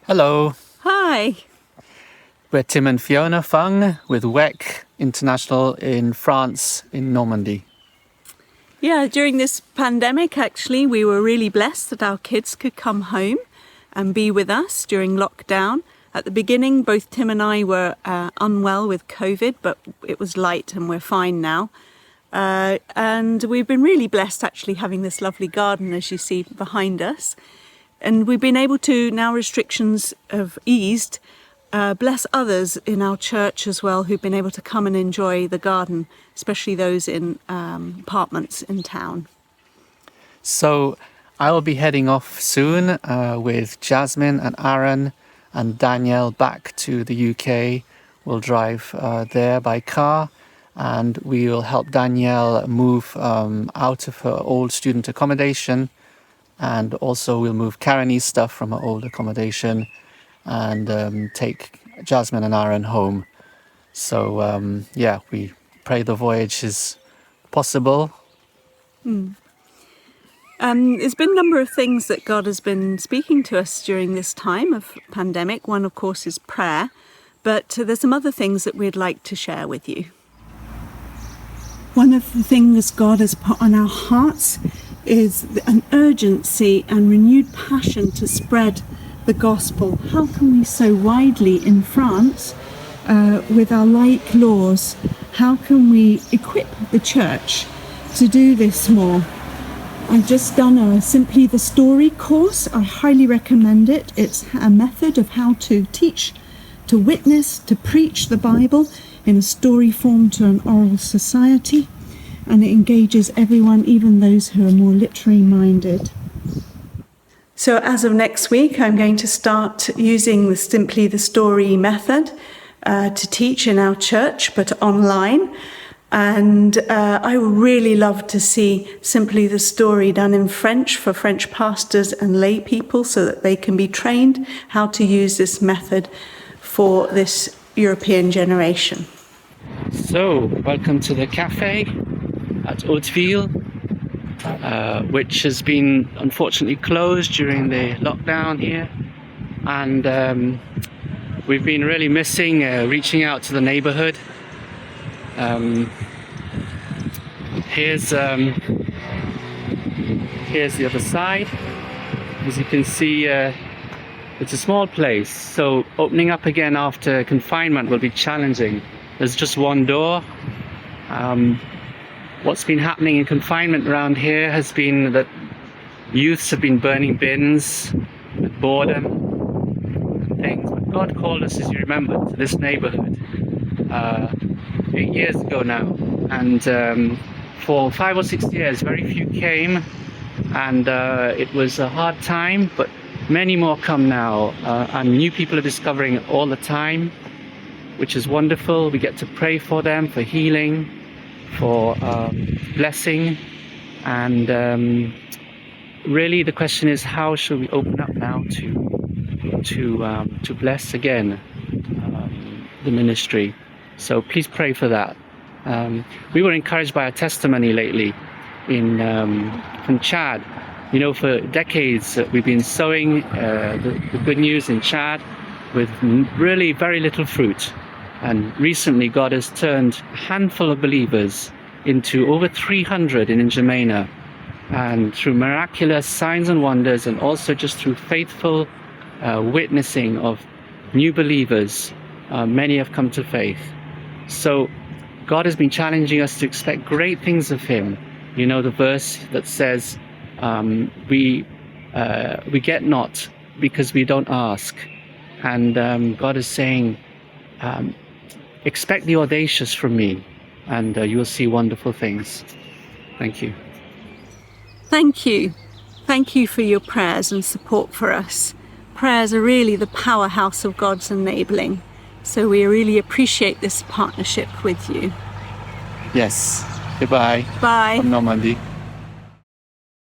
Hello, Hi. we're Tim and Fiona Fung with WEC International in France, in Normandy. Yeah, during this pandemic, actually, we were really blessed that our kids could come home and be with us during lockdown. At the beginning, both Tim and I were unwell with COVID, but it was light and we're fine now. And we've been really blessed actually having this lovely garden, as you see behind us. And we've been able to, now restrictions have eased, bless others in our church as well who've been able to come and enjoy the garden, especially those in apartments in town. So I will be heading off soon with Jasmine and Aaron and Danielle back to the UK. We'll drive there by car and we will help Danielle move out of her old student accommodation. And also we'll move Karen's stuff from her old accommodation and take Jasmine and Aaron home. So we pray the voyage is possible. There's been a number of things that God has been speaking to us during this time of pandemic. One, of course, is prayer, but there's some other things that we'd like to share with you. One of the things God has put on our hearts is an urgency and renewed passion to spread the gospel. How can we so widely in France, with our like laws, how can we equip the church to do this more? I've just done a Simply the Story course. I highly recommend it. It's a method of how to teach, to witness, to preach the Bible in a story form to an oral society. And it engages everyone, even those who are more literary minded. So as of next week, I'm going to start using the Simply the Story method to teach in our church, but online. And I would really love to see Simply the Story done in French for French pastors and lay people so that they can be trained how to use this method for this European generation. So, welcome to the cafe at Hauteville, which has been unfortunately closed during the lockdown here. And we've been really missing reaching out to the neighborhood. Here's the other side. As you can see, it's a small place, so opening up again after confinement will be challenging. There's just one door. What's been happening in confinement around here has been that youths have been burning bins with boredom and things. But God called us, as you remember, to this neighborhood 8 years ago now. And for 5 or 6 years, very few came. And it was a hard time, but many more come now. And new people are discovering it all the time, which is wonderful. We get to pray for them, for healing, for blessing, and really the question is, how should we open up now to bless again the ministry? So please pray for that. We were encouraged by a testimony lately from Chad. You know, for decades we've been sowing the good news in Chad with really very little fruit. And recently God has turned a handful of believers into over 300 in N'Djamena. And through miraculous signs and wonders, and also just through faithful witnessing of new believers, many have come to faith. So God has been challenging us to expect great things of Him. You know the verse that says, we get not because we don't ask. And God is saying, expect the audacious from me, and you will see wonderful things. Thank you. Thank you. Thank you for your prayers and support for us. Prayers are really the powerhouse of God's enabling. So we really appreciate this partnership with you. Yes. Goodbye. Bye. From Normandy.